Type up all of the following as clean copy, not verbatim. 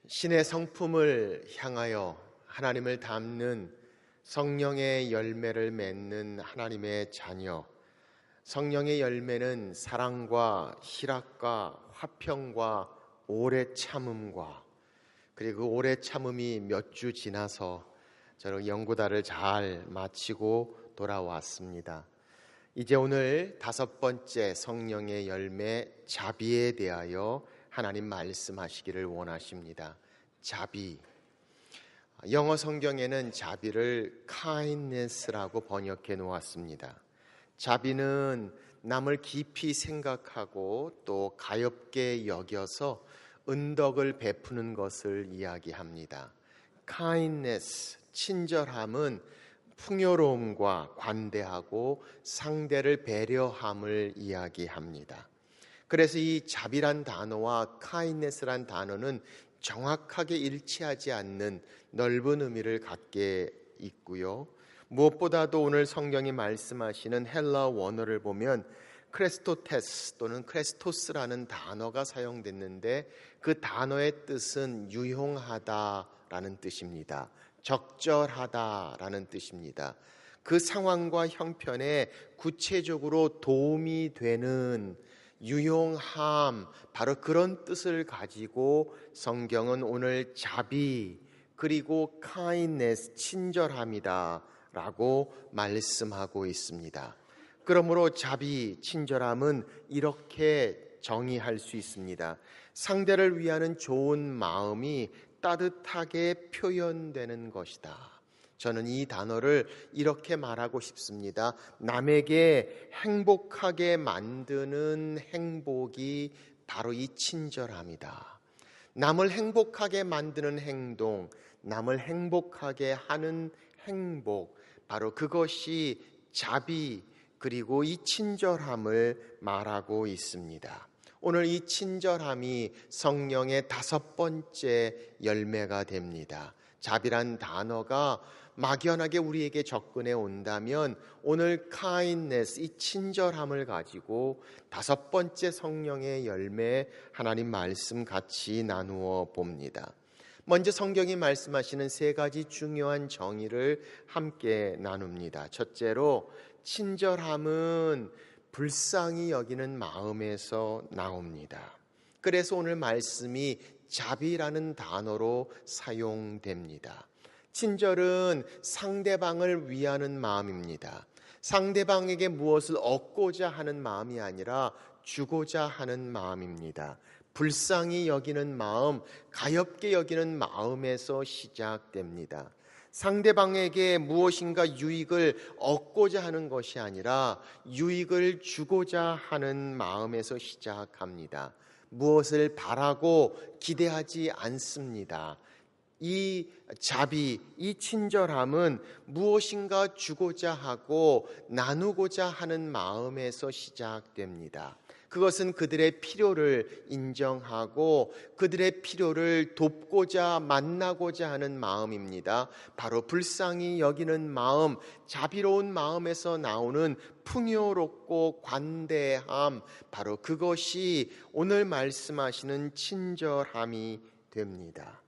신의 성품을 향하여 하나님을 닮는 성령의 열매를 맺는 하나님의 자녀. 성령의 열매는 사랑과 희락과 화평과 오래 참음과, 그리고 그 오래 참음이 몇 주 지나서 저는 연구다를 잘 마치고 돌아왔습니다. 이제 오늘 5번째 성령의 열매 자비에 대하여 하나님 말씀하시기를 원하십니다. 자비. 영어 성경에는 자비를 kindness라고 번역해 놓았습니다. 자비는 남을 깊이 생각하고 또 가엾게 여겨서 은덕을 베푸는 것을 이야기합니다. kindness, 친절함은 풍요로움과 관대하고 상대를 배려함을 이야기합니다. 그래서 이 자비란 단어와 kindness란 단어는 정확하게 일치하지 않는 넓은 의미를 갖게 있고요. 무엇보다도 오늘 성경이 말씀하시는 헬라 원어를 보면 크레스토테스 또는 크레스토스라는 단어가 사용됐는데 그 단어의 뜻은 유용하다라는 뜻입니다. 적절하다라는 뜻입니다. 그 상황과 형편에 구체적으로 도움이 되는 유용함, 바로 그런 뜻을 가지고 성경은 오늘 자비 그리고 kindness, 친절함이다 라고 말씀하고 있습니다. 그러므로 자비, 친절함은 이렇게 정의할 수 있습니다. 상대를 위하는 좋은 마음이 따뜻하게 표현되는 것이다. 저는 이 단어를 이렇게 말하고 싶습니다. 남에게 행복하게 만드는 행복이 바로 이 친절함이다. 남을 행복하게 만드는 행동, 남을 행복하게 하는 행복, 바로 그것이 자비 그리고 이 친절함을 말하고 있습니다. 오늘 이 친절함이 성령의 5번째 열매가 됩니다. 자비란 단어가 막연하게 우리에게 접근해 온다면 오늘 kindness, 이 친절함을 가지고 5번째 성령의 열매 하나님 말씀 같이 나누어 봅니다. 먼저 성경이 말씀하시는 3가지 중요한 정의를 함께 나눕니다. 첫째로 친절함은 불쌍히 여기는 마음에서 나옵니다. 그래서 오늘 말씀이 자비라는 단어로 사용됩니다. 친절은 상대방을 위하는 마음입니다. 상대방에게 무엇을 얻고자 하는 마음이 아니라 주고자 하는 마음입니다. 불쌍히 여기는 마음, 가엾게 여기는 마음에서 시작됩니다. 상대방에게 무엇인가 유익을 얻고자 하는 것이 아니라 유익을 주고자 하는 마음에서 시작합니다. 무엇을 바라고 기대하지 않습니다. 이 자비, 이 친절함은 무엇인가 주고자 하고 나누고자 하는 마음에서 시작됩니다. 그것은 그들의 필요를 인정하고 그들의 필요를 돕고자 만나고자 하는 마음입니다. 바로 불쌍히 여기는 마음, 자비로운 마음에서 나오는 풍요롭고 관대함, 바로 그것이 오늘 말씀하시는 친절함이 됩니다.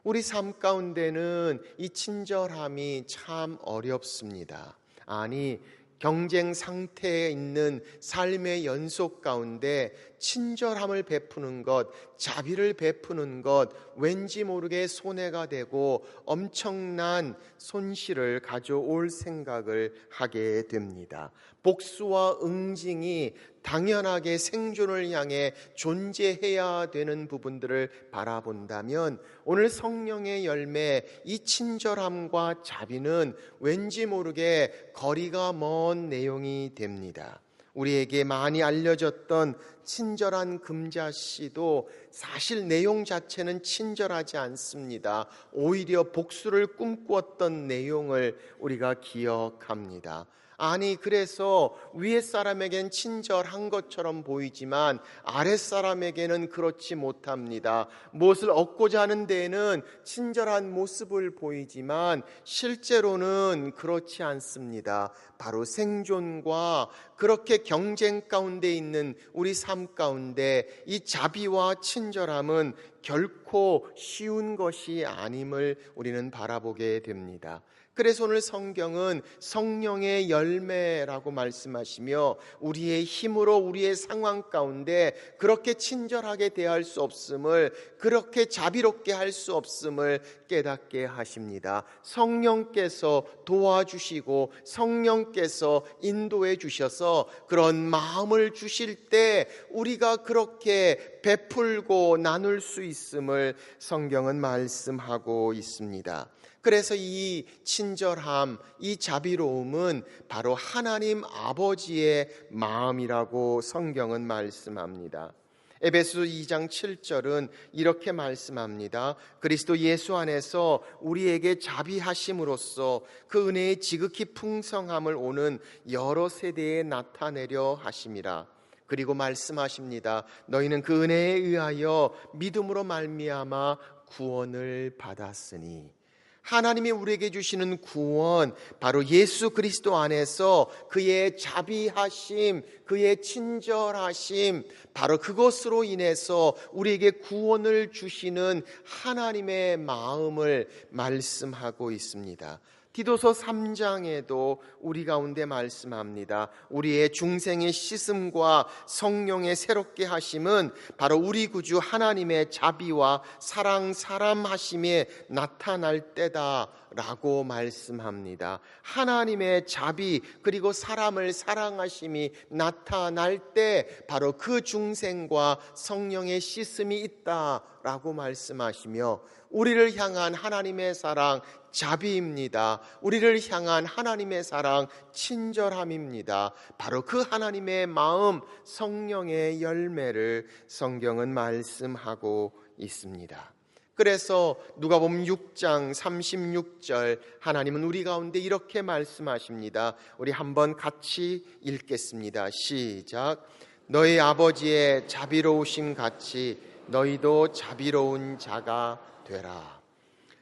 우리 삶 가운데는 이 친절함이 참 어렵습니다. 아니, 경쟁 상태에 있는 삶의 연속 가운데 친절함을 베푸는 것, 자비를 베푸는 것, 왠지 모르게 손해가 되고 엄청난 손실을 가져올 생각을 하게 됩니다. 복수와 응징이 당연하게 생존을 향해 존재해야 되는 부분들을 바라본다면 오늘 성령의 열매, 이 친절함과 자비는 왠지 모르게 거리가 먼 내용이 됩니다. 우리에게 많이 알려졌던 친절한 금자씨도 사실 내용 자체는 친절하지 않습니다. 오히려 복수를 꿈꾸었던 내용을 우리가 기억합니다. 아니, 그래서 위에 사람에겐 친절한 것처럼 보이지만 아랫사람에게는 그렇지 못합니다. 무엇을 얻고자 하는 데에는 친절한 모습을 보이지만 실제로는 그렇지 않습니다. 바로 생존과 그렇게 경쟁 가운데 있는 우리 삶 가운데 이 자비와 친절함은 결코 쉬운 것이 아님을 우리는 바라보게 됩니다. 그래서 오늘 성경은 성령의 열매라고 말씀하시며 우리의 힘으로 우리의 상황 가운데 그렇게 친절하게 대할 수 없음을, 그렇게 자비롭게 할 수 없음을 깨닫게 하십니다. 성령께서 도와주시고 성령께서 인도해 주셔서 그런 마음을 주실 때 우리가 그렇게 베풀고 나눌 수 있음을 성경은 말씀하고 있습니다. 그래서 이 친절함, 이 자비로움은 바로 하나님 아버지의 마음이라고 성경은 말씀합니다. 에베소 2장 7절은 이렇게 말씀합니다. 그리스도 예수 안에서 우리에게 자비하심으로써 그 은혜의 지극히 풍성함을 오는 여러 세대에 나타내려 하심이라. 그리고 말씀하십니다. 너희는 그 은혜에 의하여 믿음으로 말미암아 구원을 받았으니. 하나님이 우리에게 주시는 구원, 바로 예수 그리스도 안에서 그의 자비하심, 그의 친절하심, 바로 그것으로 인해서 우리에게 구원을 주시는 하나님의 마음을 말씀하고 있습니다. 디도서 3장에도 우리 가운데 말씀합니다. 우리의 중생의 씻음과 성령의 새롭게 하심은 바로 우리 구주 하나님의 자비와 사랑함에 나타날 때다 라고 말씀합니다. 하나님의 자비 그리고 사람을 사랑하심이 나타날 때 바로 그 중생과 성령의 씻음이 있다라고 말씀하시며 우리를 향한 하나님의 사랑 자비입니다. 우리를 향한 하나님의 사랑 친절함입니다. 바로 그 하나님의 마음 성령의 열매를 성경은 말씀하고 있습니다. 그래서 누가복음 6장 36절 하나님은 우리 가운데 이렇게 말씀하십니다. 우리 한번 같이 읽겠습니다. 시작. 너희 아버지의 자비로우심 같이 너희도 자비로운 자가 되라.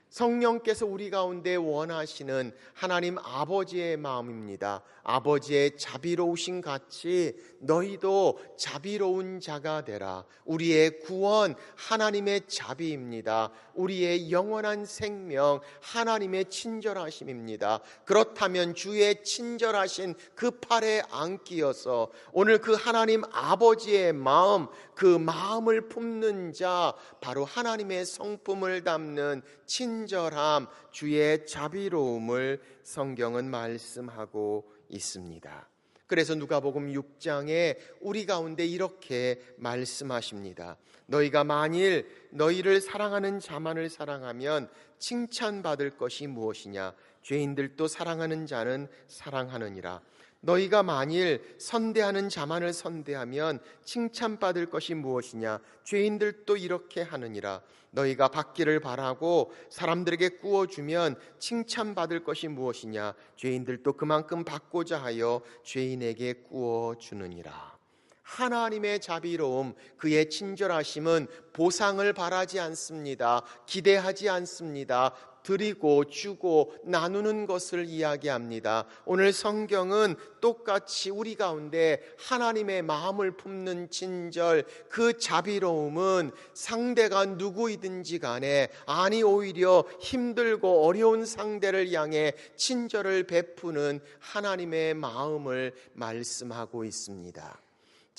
성령께서 우리 가운데 원하시는 하나님 아버지의 마음입니다. 아버지의 자비로우신 같이 너희도 자비로운 자가 되라. 우리의 구원 하나님의 자비입니다. 우리의 영원한 생명 하나님의 친절하심입니다. 그렇다면 주의 친절하신 그 팔에 안기어서 오늘 그 하나님 아버지의 마음, 그 마음을 품는 자, 바로 하나님의 성품을 담는 친절함, 주의 자비로움을 성경은 말씀하고 있습니다. 그래서 누가복음 6장에 우리 가운데 이렇게 말씀하십니다. 너희가 만일 너희를 사랑하는 자만을 사랑하면 칭찬받을 것이 무엇이냐? 죄인들도 사랑하는 자는 사랑하느니라. 너희가 만일 선대하는 자만을 선대하면 칭찬받을 것이 무엇이냐? 죄인들도 이렇게 하느니라. 너희가 받기를 바라고 사람들에게 구워주면 칭찬받을 것이 무엇이냐? 죄인들도 그만큼 받고자 하여 죄인에게 구워주느니라. 하나님의 자비로움, 그의 친절하심은 보상을 바라지 않습니다. 기대하지 않습니다. 드리고 주고 나누는 것을 이야기합니다. 오늘 성경은 똑같이 우리 가운데 하나님의 마음을 품는 친절, 그 자비로움은 상대가 누구이든지 간에, 아니 오히려 힘들고 어려운 상대를 향해 친절을 베푸는 하나님의 마음을 말씀하고 있습니다.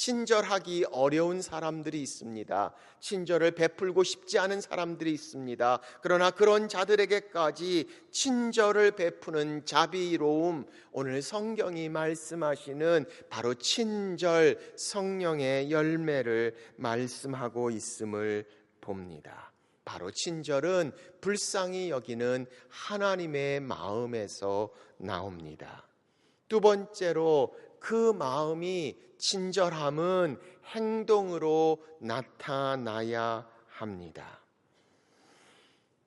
친절하기 어려운 사람들이 있습니다. 친절을 베풀고 싶지 않은 사람들이 있습니다. 그러나 그런 자들에게까지 친절을 베푸는 자비로움, 오늘 성경이 말씀하시는 바로 친절, 성령의 열매를 말씀하고 있음을 봅니다. 바로 친절은 불쌍히 여기는 하나님의 마음에서 나옵니다. 두 번째로 그 마음이, 친절함은 행동으로 나타나야 합니다.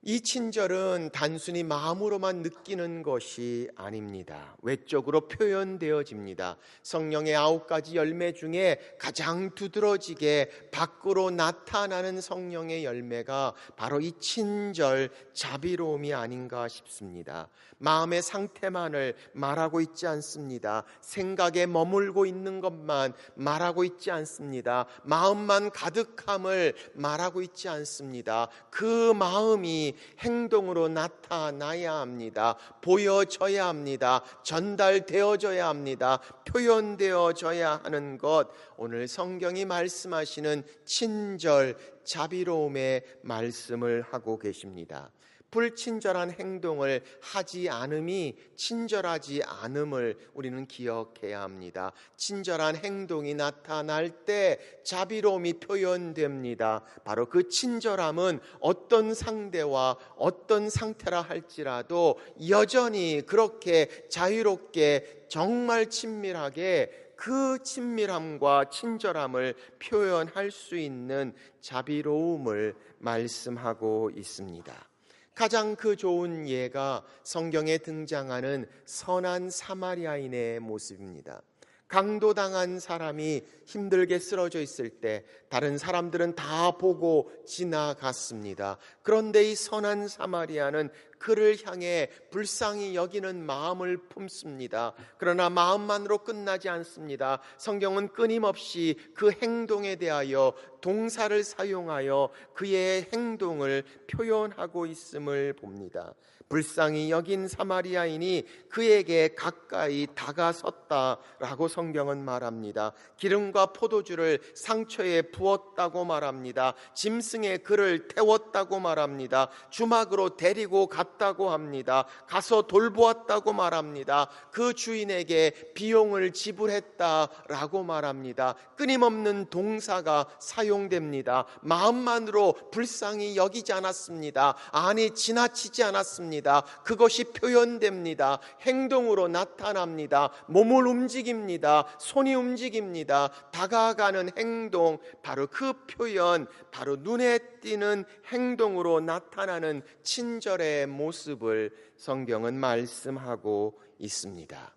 이 친절은 단순히 마음으로만 느끼는 것이 아닙니다. 외적으로 표현되어집니다. 성령의 9가지 열매 중에 가장 두드러지게 밖으로 나타나는 성령의 열매가 바로 이 친절, 자비로움이 아닌가 싶습니다. 마음의 상태만을 말하고 있지 않습니다. 생각에 머물고 있는 것만 말하고 있지 않습니다. 마음만 가득함을 말하고 있지 않습니다. 그 마음이 행동으로 나타나야 합니다. 보여져야 합니다. 전달되어져야 합니다. 표현되어져야 하는 것, 오늘 성경이 말씀하시는 친절, 자비로움의 말씀을 하고 계십니다. 불친절한 행동을 하지 않음이 친절하지 않음을 우리는 기억해야 합니다. 친절한 행동이 나타날 때 자비로움이 표현됩니다. 바로 그 친절함은 어떤 상대와 어떤 상태라 할지라도 여전히 그렇게 자유롭게 정말 친밀하게 그 친밀함과 친절함을 표현할 수 있는 자비로움을 말씀하고 있습니다. 가장 그 좋은 예가 성경에 등장하는 선한 사마리아인의 모습입니다. 강도당한 사람이 힘들게 쓰러져 있을 때 다른 사람들은 다 보고 지나갔습니다. 그런데 이 선한 사마리아는 그를 향해 불쌍히 여기는 마음을 품습니다. 그러나 마음만으로 끝나지 않습니다. 성경은 끊임없이 그 행동에 대하여 동사를 사용하여 그의 행동을 표현하고 있음을 봅니다. 불쌍히 여긴 사마리아인이 그에게 가까이 다가섰다라고 성경은 말합니다. 기름과 포도주를 상처에 부었다고 말합니다. 짐승에 그를 태웠다고 말합니다. 주막으로 데리고 갔다고 합니다. 가서 돌보았다고 말합니다. 그 주인에게 비용을 지불했다라고 말합니다. 끊임없는 동사가 사용됩니다. 마음만으로 불쌍히 여기지 않았습니다. 아니, 지나치지 않았습니다. 그것이 표현됩니다. 행동으로 나타납니다. 몸을 움직입니다. 손이 움직입니다. 다가가는 행동, 바로 그 표현, 바로 눈에 띄는 행동으로 나타나는 친절의 모습을 성경은 말씀하고 있습니다.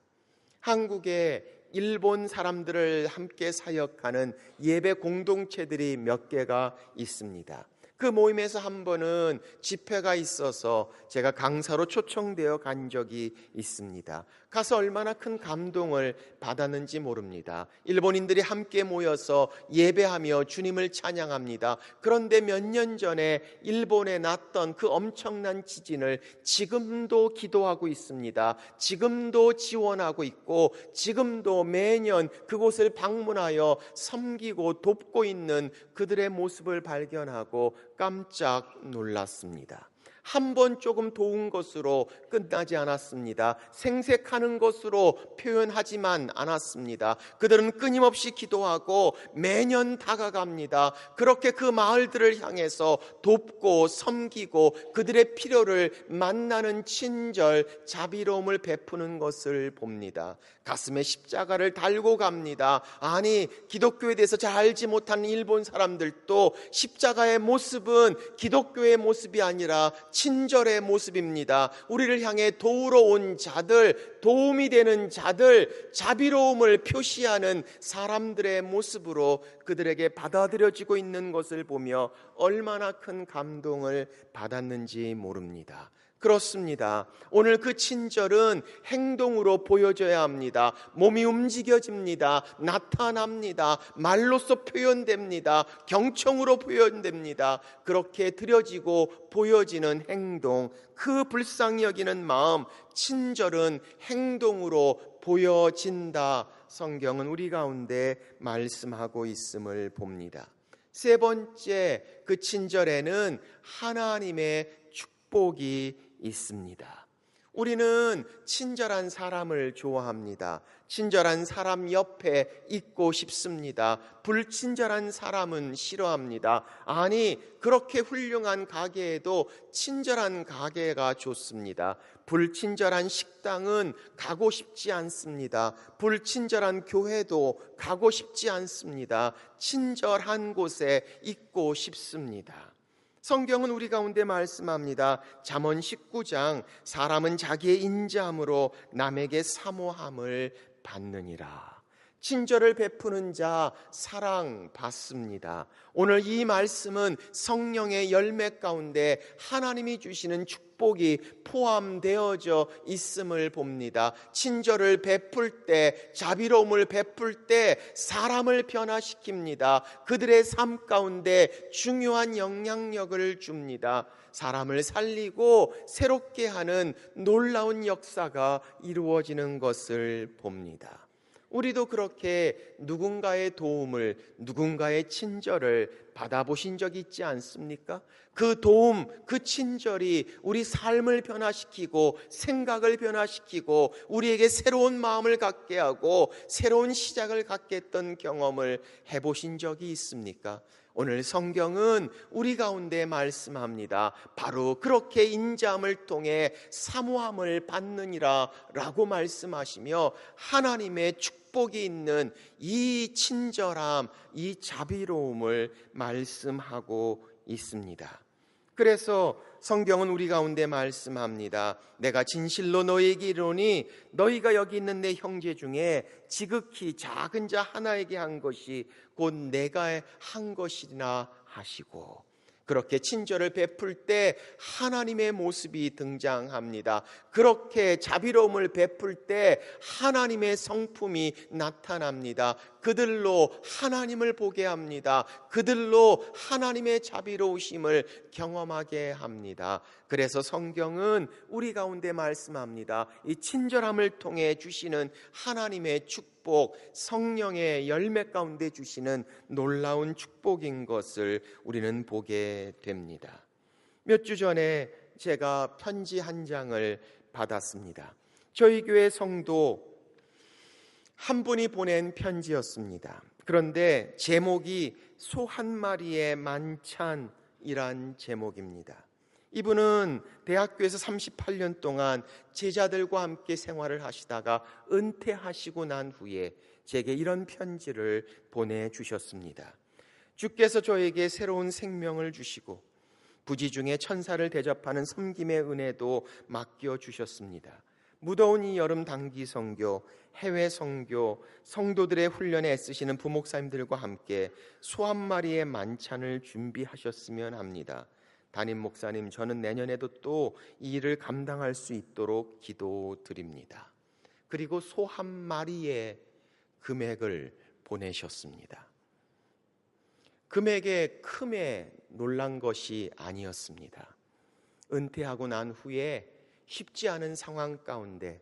한국에 일본 사람들을 함께 사역하는 예배 공동체들이 몇 개가 있습니다. 그 모임에서 한 번은 집회가 있어서 제가 강사로 초청되어 간 적이 있습니다. 가서 얼마나 큰 감동을 받았는지 모릅니다. 일본인들이 함께 모여서 예배하며 주님을 찬양합니다. 그런데 몇 년 전에 일본에 났던 그 엄청난 지진을 지금도 기도하고 있습니다. 지금도 지원하고 있고 지금도 매년 그곳을 방문하여 섬기고 돕고 있는 그들의 모습을 발견하고 깜짝 놀랐습니다. 한 번 조금 도운 것으로 끝나지 않았습니다. 생색하는 것으로 표현하지만 않았습니다. 그들은 끊임없이 기도하고 매년 다가갑니다. 그렇게 그 마을들을 향해서 돕고 섬기고 그들의 필요를 만나는 친절, 자비로움을 베푸는 것을 봅니다. 가슴에 십자가를 달고 갑니다. 아니, 기독교에 대해서 잘 알지 못하는 일본 사람들도 십자가의 모습은 기독교의 모습이 아니라 친절의 모습입니다. 우리를 향해 도우러 온 자들, 도움이 되는 자들, 자비로움을 표시하는 사람들의 모습으로 그들에게 받아들여지고 있는 것을 보며 얼마나 큰 감동을 받았는지 모릅니다. 그렇습니다. 오늘 그 친절은 행동으로 보여져야 합니다. 몸이 움직여집니다. 나타납니다. 말로써 표현됩니다. 경청으로 표현됩니다. 그렇게 드려지고 보여지는 행동, 그 불쌍히 여기는 마음, 친절은 행동으로 보여진다. 성경은 우리 가운데 말씀하고 있음을 봅니다. 세 번째, 그 친절에는 하나님의 축복이 있습니다. 우리는 친절한 사람을 좋아합니다. 친절한 사람 옆에 있고 싶습니다. 불친절한 사람은 싫어합니다. 아니, 그렇게 훌륭한 가게에도 친절한 가게가 좋습니다. 불친절한 식당은 가고 싶지 않습니다. 불친절한 교회도 가고 싶지 않습니다. 친절한 곳에 있고 싶습니다. 성경은 우리 가운데 말씀합니다. 잠언 19장 사람은 자기의 인자함으로 남에게 사모함을 받느니라. 친절을 베푸는 자 사랑받습니다. 오늘 이 말씀은 성령의 열매 가운데 하나님이 주시는 축복이 포함되어져 있음을 봅니다. 친절을 베풀 때, 자비로움을 베풀 때 사람을 변화시킵니다. 그들의 삶 가운데 중요한 영향력을 줍니다. 사람을 살리고 새롭게 하는 놀라운 역사가 이루어지는 것을 봅니다. 우리도 그렇게 누군가의 도움을, 누군가의 친절을 받아보신 적이 있지 않습니까? 그 도움, 그 친절이 우리 삶을 변화시키고 생각을 변화시키고 우리에게 새로운 마음을 갖게 하고 새로운 시작을 갖게 했던 경험을 해보신 적이 있습니까? 오늘 성경은 우리 가운데 말씀합니다. 바로 그렇게 인자함을 통해 사모함을 받느니라 라고 말씀하시며 하나님의 축복이 있는 이 친절함, 이 자비로움을 말씀하고 있습니다. 그래서 성경은 우리 가운데 말씀합니다. 내가 진실로 너희에게 이르노니 너희가 여기 있는 내 형제 중에 지극히 작은 자 하나에게 한 것이 곧 내가 한 것이나 하시고, 그렇게 친절을 베풀 때 하나님의 모습이 등장합니다. 그렇게 자비로움을 베풀 때 하나님의 성품이 나타납니다. 그들로 하나님을 보게 합니다. 그들로 하나님의 자비로우심을 경험하게 합니다. 그래서 성경은 우리 가운데 말씀합니다. 이 친절함을 통해 주시는 하나님의 축복, 성령의 열매 가운데 주시는 놀라운 축복인 것을 우리는 보게 됩니다. 몇 주 전에 제가 편지 한 장을 받았습니다. 저희 교회 성도 한 분이 보낸 편지였습니다. 그런데 제목이 소 한 마리의 만찬이란 제목입니다. 이분은 대학교에서 38년 동안 제자들과 함께 생활을 하시다가 은퇴하시고 난 후에 제게 이런 편지를 보내주셨습니다. 주께서 저에게 새로운 생명을 주시고 부지 중에 천사를 대접하는 섬김의 은혜도 맡겨주셨습니다. 무더운 이 여름 단기 선교, 해외 선교, 성도들의 훈련에 애쓰시는 부목사님들과 함께 소 한 마리의 만찬을 준비하셨으면 합니다. 담임 목사님, 저는 내년에도 또 이 일을 감당할 수 있도록 기도드립니다. 그리고 소 한 마리의 금액을 보내셨습니다. 금액의 큼에 놀란 것이 아니었습니다. 은퇴하고 난 후에 쉽지 않은 상황 가운데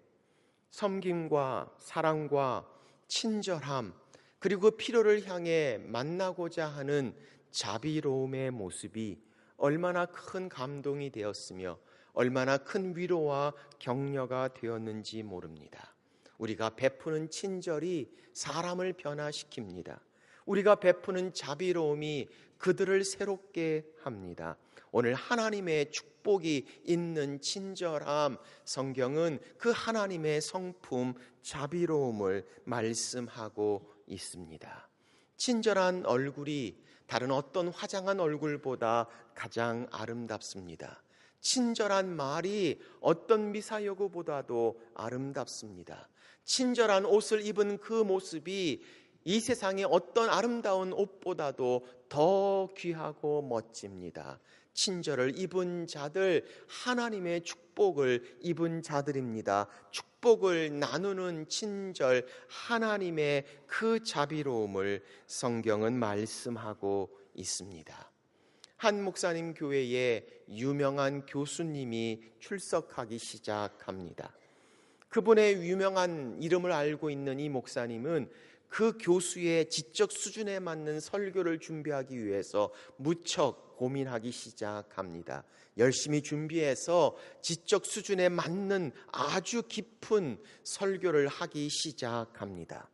섬김과 사랑과 친절함, 그리고 필요를 향해 만나고자 하는 자비로움의 모습이 얼마나 큰 감동이 되었으며 얼마나 큰 위로와 격려가 되었는지 모릅니다. 우리가 베푸는 친절이 사람을 변화시킵니다. 우리가 베푸는 자비로움이 그들을 새롭게 합니다. 오늘 하나님의 축복이 있는 친절함, 성경은 그 하나님의 성품 자비로움을 말씀하고 있습니다. 친절한 얼굴이 다른 어떤 화장한 얼굴보다 가장 아름답습니다. 친절한 말이 어떤 미사여구보다도 아름답습니다. 친절한 옷을 입은 그 모습이 이 세상의 어떤 아름다운 옷보다도 더 귀하고 멋집니다. 친절을 입은 자들, 하나님의 축복을 입은 자들입니다. 축복을 나누는 친절, 하나님의 그 자비로움을 성경은 말씀하고 있습니다. 한 목사님 교회에 유명한 교수님이 출석하기 시작합니다. 그분의 유명한 이름을 알고 있는 이 목사님은 그 교수의 지적 수준에 맞는 설교를 준비하기 위해서 무척 고민하기 시작합니다. 열심히 준비해서 지적 수준에 맞는 아주 깊은 설교를 하기 시작합니다.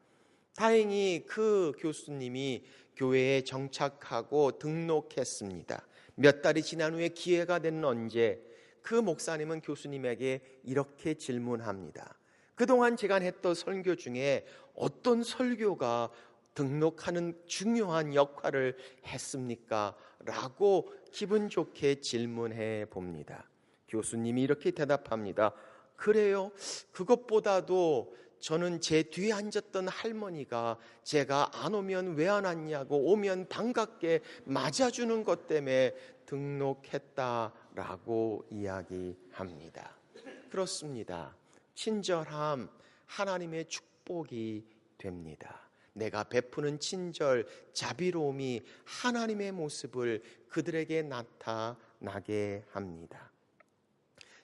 다행히 그 교수님이 교회에 정착하고 등록했습니다. 몇 달이 지난 후에 기회가 된 언제 그 목사님은 교수님에게 이렇게 질문합니다. 그동안 제가 했던 설교 중에 어떤 설교가 등록하는 중요한 역할을 했습니까? 라고 기분 좋게 질문해 봅니다. 교수님이 이렇게 대답합니다. 그래요? 그것보다도 저는 제 뒤에 앉았던 할머니가 제가 안 오면 왜 안 왔냐고 오면 반갑게 맞아주는 것 때문에 등록했다라고 이야기합니다. 그렇습니다. 친절함, 하나님의 축복이 됩니다. 내가 베푸는 친절, 자비로움이 하나님의 모습을 그들에게 나타나게 합니다.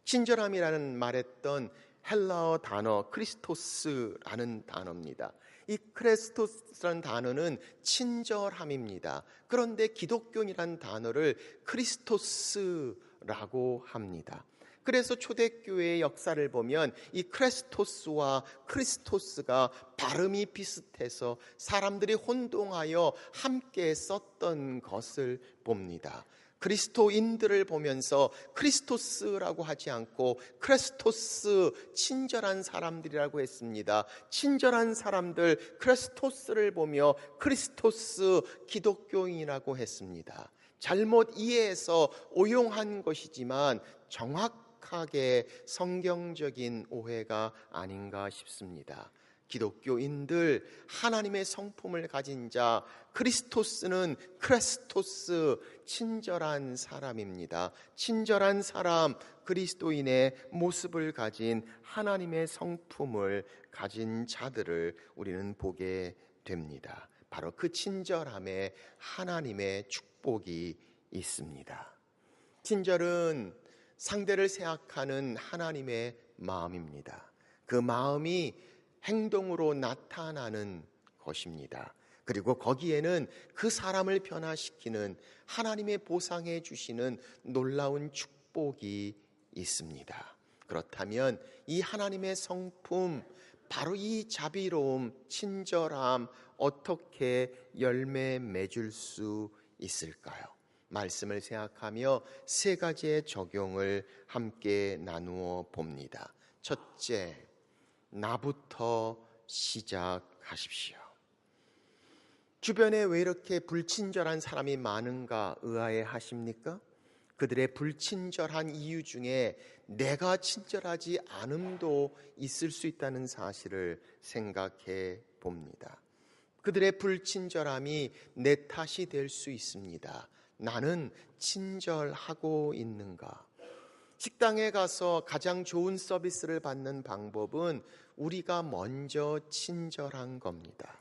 친절함이라는 말했던 헬라어 단어 크리스토스라는 단어입니다. 이 크리스토스라는 단어는 친절함입니다. 그런데 기독교인이라는 단어를 크리스토스라고 합니다. 그래서 초대교회의 역사를 보면 이 크리스토스와 크리스토스가 발음이 비슷해서 사람들이 혼동하여 함께 썼던 것을 봅니다. 그리스도인들을 보면서 크리스토스라고 하지 않고 크리스토스, 친절한 사람들이라고 했습니다. 친절한 사람들 크리스토스를 보며 크리스토스, 기독교인이라고 했습니다. 잘못 이해해서 오용한 것이지만 정확하게 성경적인 오해가 아닌가 싶습니다. 기독교인들, 하나님의 성품을 가진 자, 크리스토스는 크리스토스, 친절한 사람입니다. 친절한 사람, 그리스도인의 모습을 가진 하나님의 성품을 가진 자들을 우리는 보게 됩니다. 바로 그 친절함에 하나님의 축복이 있습니다. 친절은 상대를 생각하는 하나님의 마음입니다. 그 마음이 행동으로 나타나는 것입니다. 그리고 거기에는 그 사람을 변화시키는 하나님의 보상해 주시는 놀라운 축복이 있습니다. 그렇다면 이 하나님의 성품, 바로 이 자비로움, 친절함 어떻게 열매 맺을 수 있을까요? 말씀을 생각하며 세 가지의 적용을 함께 나누어 봅니다. 첫째, 나부터 시작하십시오. 주변에 왜 이렇게 불친절한 사람이 많은가 의아해하십니까? 그들의 불친절한 이유 중에 내가 친절하지 않음도 있을 수 있다는 사실을 생각해 봅니다. 그들의 불친절함이 내 탓이 될 수 있습니다. 나는 친절하고 있는가? 식당에 가서 가장 좋은 서비스를 받는 방법은 우리가 먼저 친절한 겁니다.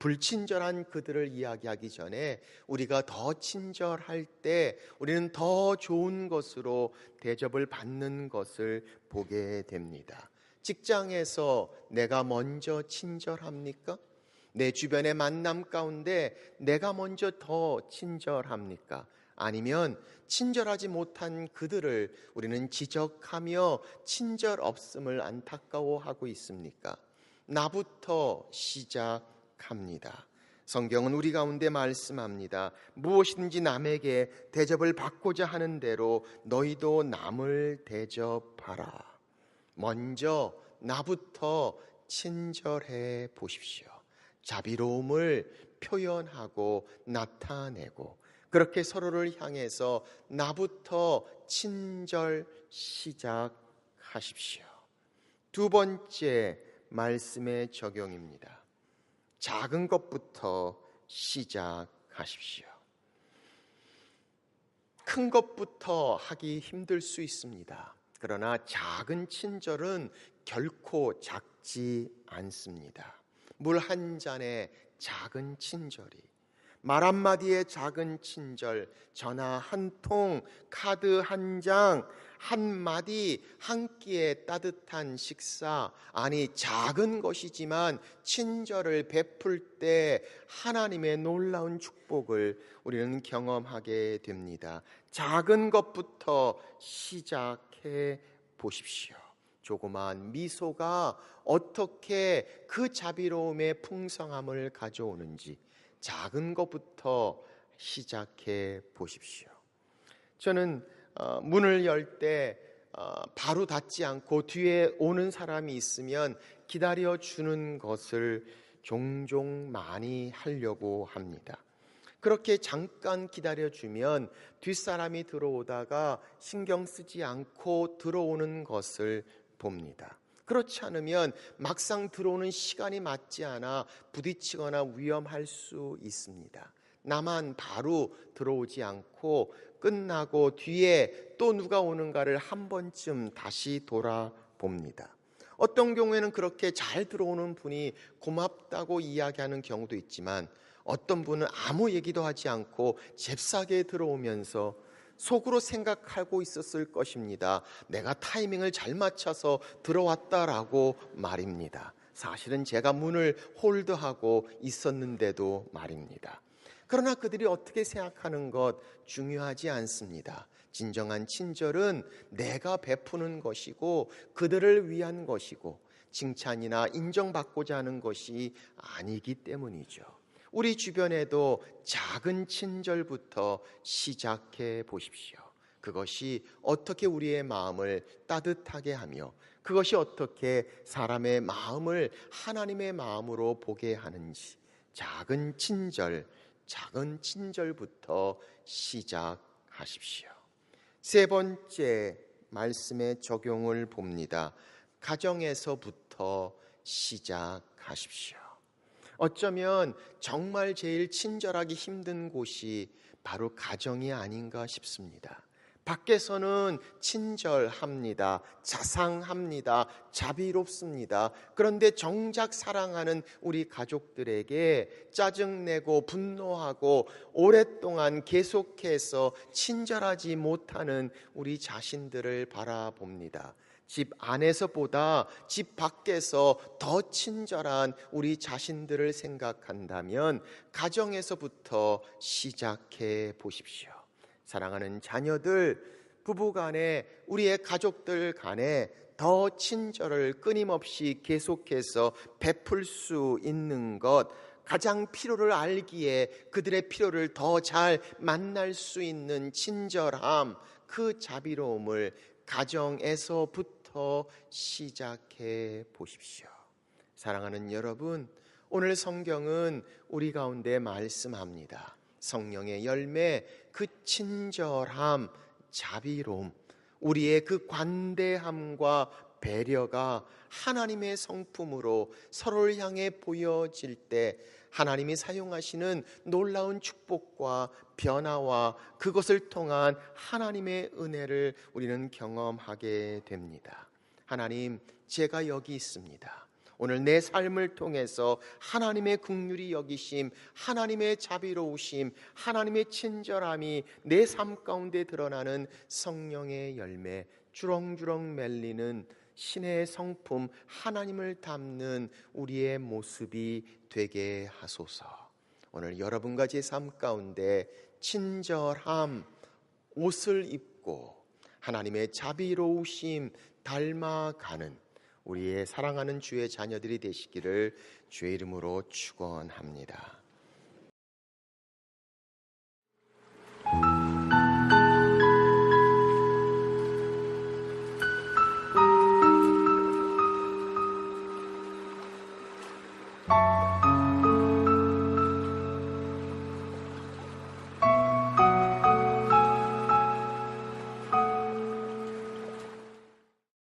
불친절한 그들을 이야기하기 전에 우리가 더 친절할 때 우리는 더 좋은 것으로 대접을 받는 것을 보게 됩니다. 직장에서 내가 먼저 친절합니까? 내 주변의 만남 가운데 내가 먼저 더 친절합니까? 아니면 친절하지 못한 그들을 우리는 지적하며 친절 없음을 안타까워하고 있습니까? 나부터 시작합니다. 성경은 우리 가운데 말씀합니다. 무엇이든지 남에게 대접을 받고자 하는 대로 너희도 남을 대접하라. 먼저 나부터 친절해 보십시오. 자비로움을 표현하고 나타내고 그렇게 서로를 향해서 나부터 친절 시작하십시오. 두 번째 말씀의 적용입니다. 작은 것부터 시작하십시오. 큰 것부터 하기 힘들 수 있습니다. 그러나 작은 친절은 결코 작지 않습니다. 물 한 잔의 작은 친절이, 말 한마디의 작은 친절, 전화 한 통, 카드 한 장, 한마디, 한 끼의 따뜻한 식사, 아니 작은 것이지만 친절을 베풀 때 하나님의 놀라운 축복을 우리는 경험하게 됩니다. 작은 것부터 시작해 보십시오. 조그마한 미소가 어떻게 그 자비로움의 풍성함을 가져오는지 작은 것부터 시작해 보십시오. 저는 문을 열 때 바로 닫지 않고 뒤에 오는 사람이 있으면 기다려 주는 것을 종종 많이 하려고 합니다. 그렇게 잠깐 기다려주면 뒷사람이 들어오다가 신경 쓰지 않고 들어오는 것을 봅니다. 그렇지 않으면 막상 들어오는 시간이 맞지 않아 부딪히거나 위험할 수 있습니다. 나만 바로 들어오지 않고 끝나고 뒤에 또 누가 오는가를 한 번쯤 다시 돌아봅니다. 어떤 경우에는 그렇게 잘 들어오는 분이 고맙다고 이야기하는 경우도 있지만 어떤 분은 아무 얘기도 하지 않고 잽싸게 들어오면서 속으로 생각하고 있었을 것입니다. 내가 타이밍을 잘 맞춰서 들어왔다라고 말입니다. 사실은 제가 문을 홀드하고 있었는데도 말입니다. 그러나 그들이 어떻게 생각하는 것 중요하지 않습니다. 진정한 친절은 내가 베푸는 것이고 그들을 위한 것이고 칭찬이나 인정받고자 하는 것이 아니기 때문이죠. 우리 주변에도 작은 친절부터 시작해 보십시오. 그것이 어떻게 우리의 마음을 따뜻하게 하며 그것이 어떻게 사람의 마음을 하나님의 마음으로 보게 하는지 작은 친절부터 시작하십시오. 세 번째 말씀의 적용을 봅니다. 가정에서부터 시작하십시오. 어쩌면 정말 제일 친절하기 힘든 곳이 바로 가정이 아닌가 싶습니다. 밖에서는 친절합니다. 자상합니다. 자비롭습니다. 그런데 정작 사랑하는 우리 가족들에게 짜증내고 분노하고 오랫동안 계속해서 친절하지 못하는 우리 자신들을 바라봅니다. 집 안에서보다 집 밖에서 더 친절한 우리 자신들을 생각한다면 가정에서부터 시작해 보십시오. 사랑하는 자녀들, 부부간에 우리의 가족들 간에 더 친절을 끊임없이 계속해서 베풀 수 있는 것, 가장 필요를 알기에 그들의 필요를 더 잘 만날 수 있는 친절함, 그 자비로움을 가정에서부터 시작해 보십시오. 사랑하는 여러분, 오늘 성경은 우리 가운데 말씀합니다. 성령의 열매, 그 친절함, 자비로움, 우리의 그 관대함과 배려가 하나님의 성품으로 서로를 향해 보여질 때 하나님이 사용하시는 놀라운 축복과 변화와 그것을 통한 하나님의 은혜를 우리는 경험하게 됩니다. 하나님, 제가 여기 있습니다. 오늘 내 삶을 통해서 하나님의 긍휼이 여기심, 하나님의 자비로우심, 하나님의 친절함이 내 삶 가운데 드러나는 성령의 열매, 주렁주렁 맺리는 신의 성품, 하나님을 담는 우리의 모습이 되게 하소서. 오늘 여러분과 제 삶 가운데 친절함, 옷을 입고 하나님의 자비로우심 닮아가는 우리의 사랑하는 주의 자녀들이 되시기를 주의 이름으로 축원합니다.